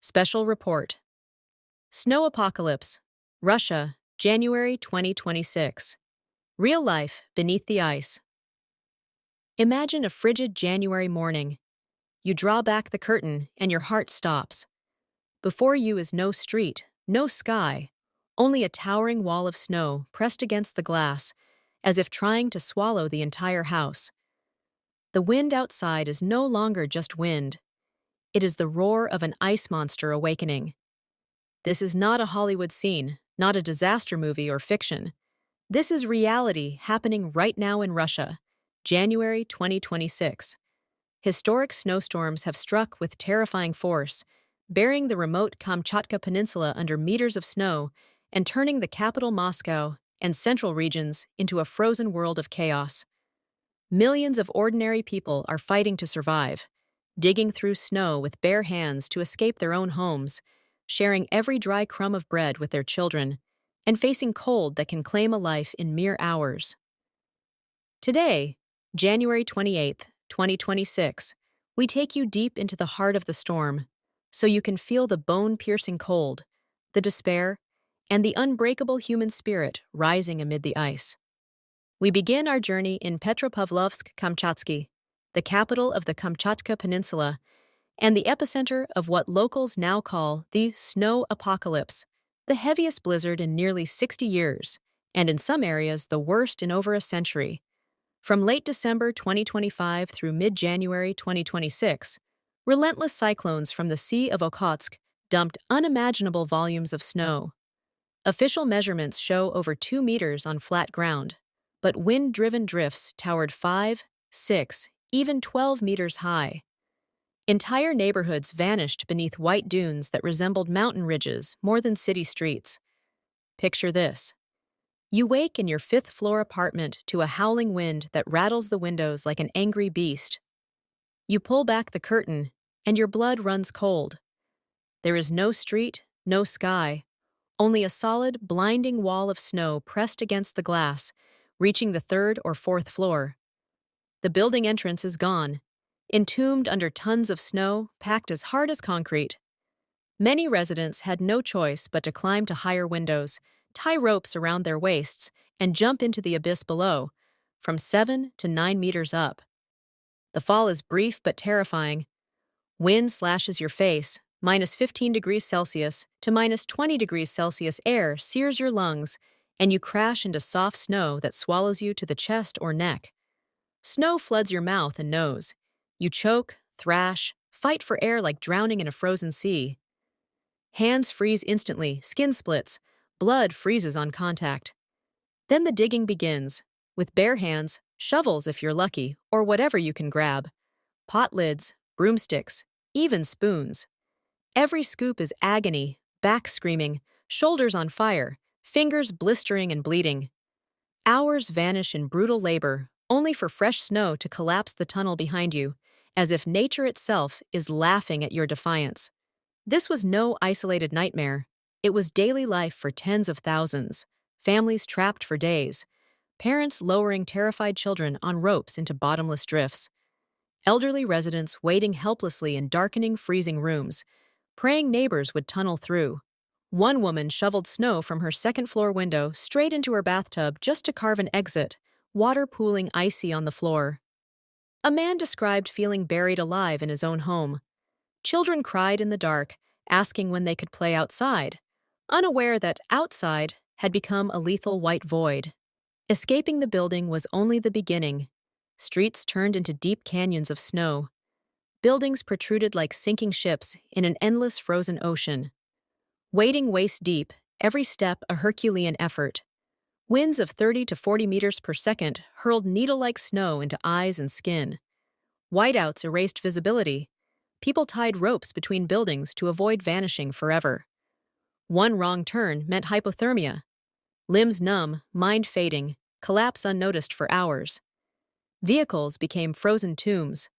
Special Report. Snow Apocalypse. Russia, January 2026. Real life beneath the ice. Imagine a frigid January morning. You draw back the curtain and your heart stops. Before you is no street, no sky, only a towering wall of snow pressed against the glass, as if trying to swallow the entire house. The wind outside is no longer just wind. It is the roar of an ice monster awakening. This is not a Hollywood scene, not a disaster movie or fiction. This is reality happening right now in Russia, January 2026. Historic snowstorms have struck with terrifying force, burying the remote Kamchatka Peninsula under meters of snow and turning the capital Moscow and central regions into a frozen world of chaos. Millions of ordinary people are fighting to survive, digging through snow with bare hands to escape their own homes, sharing every dry crumb of bread with their children, and facing cold that can claim a life in mere hours. Today, January 28th, 2026, we take you deep into the heart of the storm, so you can feel the bone-piercing cold, the despair, and the unbreakable human spirit rising amid the ice. We begin our journey in Petropavlovsk-Kamchatsky, the capital of the Kamchatka Peninsula, and the epicenter of what locals now call the snow apocalypse, the heaviest blizzard in nearly 60 years, and in some areas the worst in over a century. From late December 2025 through mid-January 2026, relentless cyclones from the Sea of Okhotsk dumped unimaginable volumes of snow. Official measurements show over 2 meters on flat ground, but wind-driven drifts towered 5, 6, even 12 meters high. Entire neighborhoods vanished beneath white dunes that resembled mountain ridges more than city streets. Picture this. You wake in your fifth-floor apartment to a howling wind that rattles the windows like an angry beast. You pull back the curtain, and your blood runs cold. There is no street, no sky, only a solid, blinding wall of snow pressed against the glass, reaching the third or fourth floor. The building entrance is gone, entombed under tons of snow packed as hard as concrete. Many residents had no choice but to climb to higher windows, tie ropes around their waists, and jump into the abyss below, from 7 to 9 meters up. The fall is brief but terrifying. Wind slashes your face, minus 15 degrees Celsius to minus 20 degrees Celsius air sears your lungs, and you crash into soft snow that swallows you to the chest or neck. Snow floods your mouth and nose. You choke, thrash, fight for air like drowning in a frozen sea. Hands freeze instantly, skin splits, blood freezes on contact. Then the digging begins, with bare hands, shovels if you're lucky, or whatever you can grab. Pot lids, broomsticks, even spoons. Every scoop is agony, back screaming, shoulders on fire, fingers blistering and bleeding. Hours vanish in brutal labor, only for fresh snow to collapse the tunnel behind you, as if nature itself is laughing at your defiance. This was no isolated nightmare. It was daily life for tens of thousands, families trapped for days, parents lowering terrified children on ropes into bottomless drifts, elderly residents waiting helplessly in darkening, freezing rooms, praying neighbors would tunnel through. One woman shoveled snow from her second-floor window straight into her bathtub just to carve an exit, water pooling icy on the floor. A man described feeling buried alive in his own home. Children cried in the dark, asking when they could play outside, unaware that outside had become a lethal white void. Escaping the building was only the beginning. Streets turned into deep canyons of snow. Buildings protruded like sinking ships in an endless frozen ocean. Wading waist-deep, every step a Herculean effort. Winds of 30 to 40 meters per second hurled needle-like snow into eyes and skin. Whiteouts erased visibility. People tied ropes between buildings to avoid vanishing forever. One wrong turn meant hypothermia. Limbs numb, mind fading, collapse unnoticed for hours. Vehicles became frozen tombs.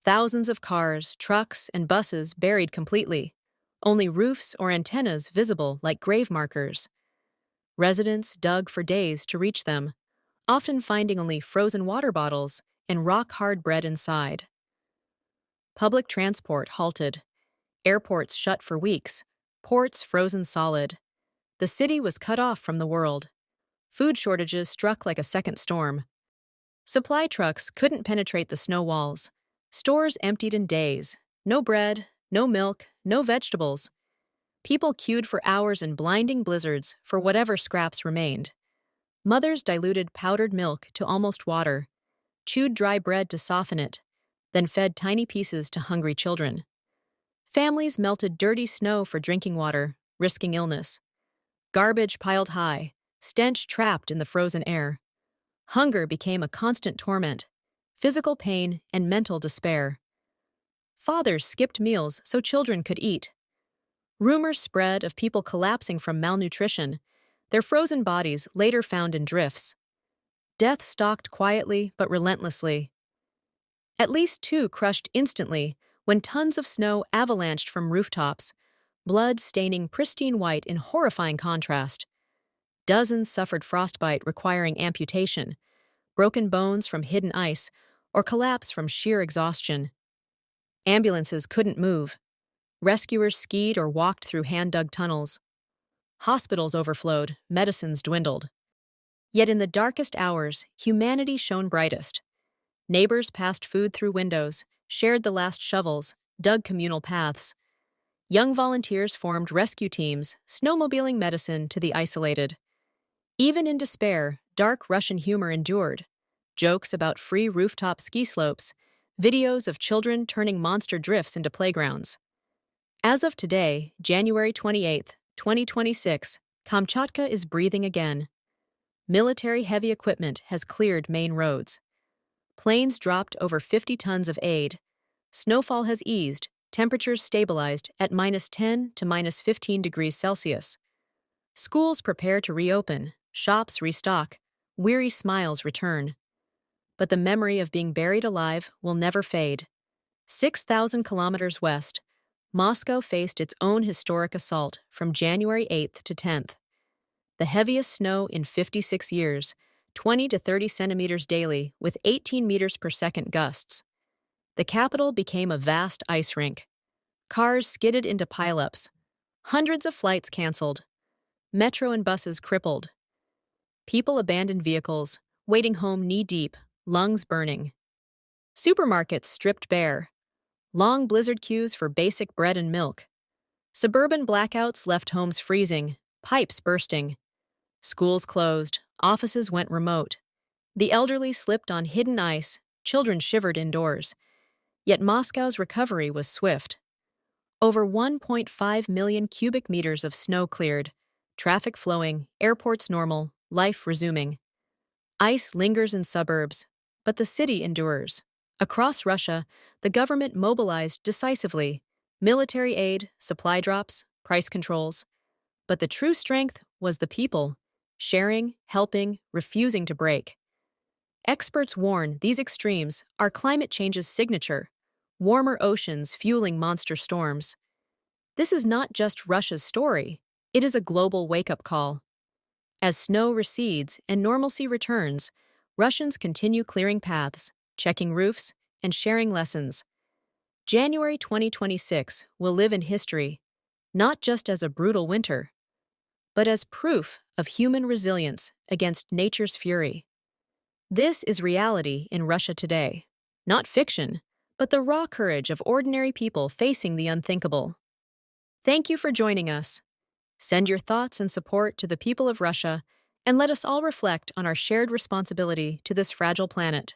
Thousands of cars, trucks, and buses buried completely, only roofs or antennas visible like grave markers. Residents dug for days to reach them, often finding only frozen water bottles and rock-hard bread inside. Public transport halted. Airports shut for weeks, ports frozen solid. The city was cut off from the world. Food shortages struck like a second storm. Supply trucks couldn't penetrate the snow walls. Stores emptied in days. No bread, no milk, no vegetables. People queued for hours in blinding blizzards for whatever scraps remained. Mothers diluted powdered milk to almost water, chewed dry bread to soften it, then fed tiny pieces to hungry children. Families melted dirty snow for drinking water, risking illness. Garbage piled high, stench trapped in the frozen air. Hunger became a constant torment, physical pain and mental despair. Fathers skipped meals so children could eat. Rumors spread of people collapsing from malnutrition, their frozen bodies later found in drifts. Death stalked quietly but relentlessly. At least 2 crushed instantly when tons of snow avalanched from rooftops, blood staining pristine white in horrifying contrast. Dozens suffered frostbite requiring amputation, broken bones from hidden ice, or collapse from sheer exhaustion. Ambulances couldn't move. Rescuers skied or walked through hand-dug tunnels. Hospitals overflowed, medicines dwindled. Yet in the darkest hours, humanity shone brightest. Neighbors passed food through windows, shared the last shovels, dug communal paths. Young volunteers formed rescue teams, snowmobiling medicine to the isolated. Even in despair, dark Russian humor endured. Jokes about free rooftop ski slopes, videos of children turning monster drifts into playgrounds. As of today, January 28, 2026, Kamchatka is breathing again. Military heavy equipment has cleared main roads. Planes dropped over 50 tons of aid. Snowfall has eased, temperatures stabilized at -10 to -15 degrees Celsius. Schools prepare to reopen, shops restock, weary smiles return. But the memory of being buried alive will never fade. 6,000 kilometers west, Moscow faced its own historic assault from January 8th to 10th. The heaviest snow in 56 years, 20 to 30 centimeters daily with 18 meters per second gusts. The capital became a vast ice rink. Cars skidded into pileups. Hundreds of flights canceled. Metro and buses crippled. People abandoned vehicles, wading home knee-deep, lungs burning. Supermarkets stripped bare. Long blizzard queues for basic bread and milk. Suburban blackouts left homes freezing, pipes bursting. Schools closed, offices went remote. The elderly slipped on hidden ice, children shivered indoors. Yet Moscow's recovery was swift. Over 1.5 million cubic meters of snow cleared, traffic flowing, airports normal, life resuming. Ice lingers in suburbs, but the city endures. Across Russia, the government mobilized decisively. Military aid, supply drops, price controls. But the true strength was the people, sharing, helping, refusing to break. Experts warn these extremes are climate change's signature, warmer oceans fueling monster storms. This is not just Russia's story, it is a global wake-up call. As snow recedes and normalcy returns, Russians continue clearing paths, checking roofs, and sharing lessons. January 2026 will live in history, not just as a brutal winter, but as proof of human resilience against nature's fury. This is reality in Russia today. Not fiction, but the raw courage of ordinary people facing the unthinkable. Thank you for joining us. Send your thoughts and support to the people of Russia, and let us all reflect on our shared responsibility to this fragile planet.